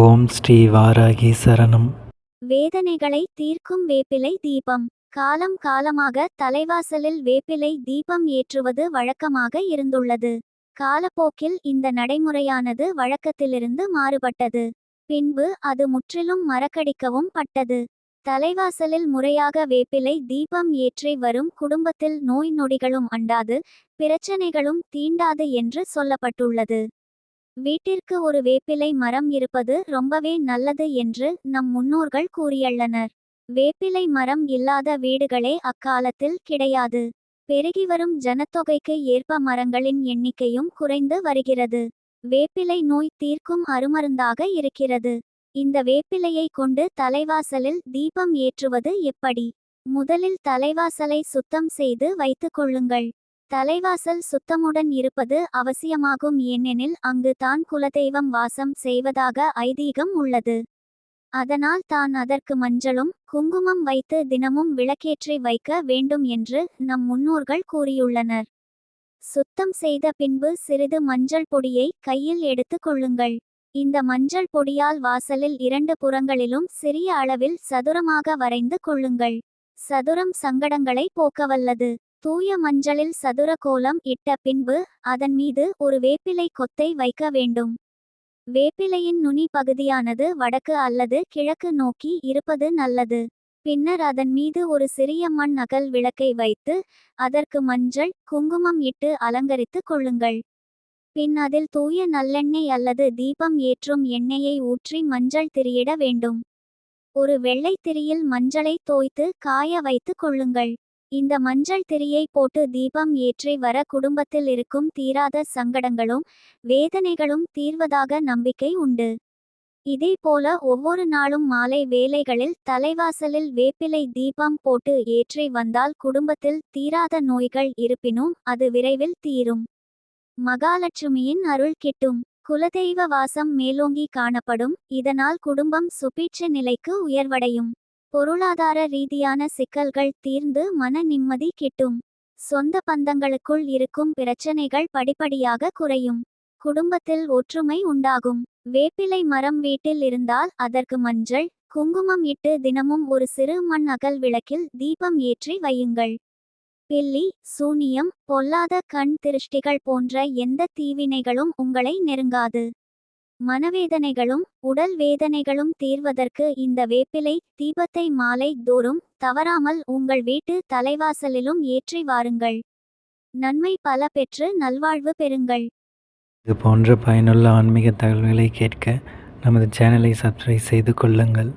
ஓம் ஸ்ரீ வாராகி சரணம். வேதனைகளை தீர்க்கும் வேப்பிலை தீபம். காலம் காலமாக தலைவாசலில் வேப்பிலை தீபம் ஏற்றுவது வழக்கமாக இருந்துள்ளது. காலப்போக்கில் இந்த நடைமுறையானது வழக்கத்திலிருந்து மாறுபட்டது. பின்பு அது முற்றிலும் மறக்கடிக்கவும் பட்டது. தலைவாசலில் முறையாக வேப்பிலை தீபம் ஏற்றி வரும் குடும்பத்தில் நோய் நொடிகளும் அண்டாது, பிரச்சனைகளும் தீண்டாது என்று சொல்லப்பட்டுள்ளது. வீட்டிற்கு ஒரு வேப்பிலை மரம் இருப்பது ரொம்பவே நல்லது என்று நம் முன்னோர்கள் கூறியுள்ளனர். வேப்பிலை மரம் இல்லாத வீடுகளே அக்காலத்தில் கிடையாது. பெருகிவரும் ஜனத்தொகைக்கு ஏற்ப மரங்களின் எண்ணிக்கையும் குறைந்து வருகிறது. வேப்பிலை நோய் தீர்க்கும் அருமருந்தாக இருக்கிறது. இந்த வேப்பிலையை கொண்டு தலைவாசலில் தீபம் ஏற்றுவது எப்படி? முதலில் தலைவாசலை சுத்தம் செய்து வைத்துக் கொள்ளுங்கள். தலைவாசல் சுத்தமுடன் இருப்பது அவசியமாகும், ஏனெனில் அங்கு தான் குலதெய்வம் வாசம் செய்வதாக ஐதீகம் உள்ளது. அதனால் தான் அதற்கு மஞ்சளும் குங்குமம் வைத்து தினமும் விளக்கேற்றி வைக்க வேண்டும் என்று நம் முன்னோர்கள் கூறியுள்ளனர். சுத்தம் செய்த பின்பு சிறிது மஞ்சள் பொடியை கையில் எடுத்து கொள்ளுங்கள். இந்த மஞ்சள் பொடியால் வாசலில் இரண்டு புறங்களிலும் சிறிய அளவில் சதுரமாக வரைந்து கொள்ளுங்கள். சதுரம் சங்கடங்களை போக்கவல்லது. தூய மஞ்சளில் சதுர கோலம் இட்ட பின்பு அதன் மீது ஒரு வேப்பிலை கொத்தை வைக்க வேண்டும். வேப்பிலையின் நுனி பகுதியானது வடக்கு அல்லது கிழக்கு நோக்கி இருப்பது நல்லது. பின்னர் அதன் மீது ஒரு சிறிய மண் அகல் விளக்கை வைத்து அதற்கு மஞ்சள் குங்குமம் இட்டு அலங்கரித்து கொள்ளுங்கள். பின் அதில் தூய நல்லெண்ணெய் அல்லது தீபம் ஏற்றும் எண்ணெயை ஊற்றி மஞ்சள் திரியிட வேண்டும். ஒரு வெள்ளை திரியில் மஞ்சளை தோய்த்து காய வைத்து கொள்ளுங்கள். இந்த மஞ்சள் திரியை போட்டு தீபம் ஏற்றி வர குடும்பத்தில் இருக்கும் தீராத சங்கடங்களும் வேதனைகளும் தீர்வதாக நம்பிக்கை உண்டு. இதேபோல ஒவ்வொரு நாளும் மாலை வேளைகளில் தலைவாசலில் வேப்பிலை தீபம் போட்டு ஏற்றி வந்தால் குடும்பத்தில் தீராத நோய்கள் இருப்பினும் அது விரைவில் தீரும். மகாலட்சுமியின் அருள் கிட்டும். குலதெய்வ வாசம் மேலோங்கி காணப்படும். இதனால் குடும்பம் சுபீட்ச நிலைக்கு உயர்வடையும். பொருளாதார ரீதியான சிக்கல்கள் தீர்ந்து மன நிம்மதி கிட்டும். சொந்த பந்தங்களுக்குள் இருக்கும் பிரச்சனைகள் படிப்படியாக குறையும். குடும்பத்தில் ஒற்றுமை உண்டாகும். வேப்பிலை மரம் வீட்டில் இருந்தால் அதற்கு மஞ்சள் குங்குமம் இட்டு தினமும் ஒரு சிறு மண் அகல் விளக்கில் தீபம் ஏற்றி வையுங்கள். பில்லி சூனியம் பொல்லாத கண் திருஷ்டிகள் போன்ற எந்த தீவினைகளும் உங்களை நெருங்காது. மனவேதனைகளும் உடல் வேதனைகளும் தீர்வதற்கு இந்த வேப்பிலை தீபத்தை மாலை தோறும் தவறாமல் உங்கள் வீட்டு தலைவாசலிலும் ஏற்றி வாருங்கள். நன்மை பல பெற்று நல்வாழ்வு பெறுங்கள். இது போன்ற பயனுள்ள ஆன்மீக தகவல்களை கேட்க நமது சேனலை சப்ஸ்கிரைப் செய்து கொள்ளுங்கள்.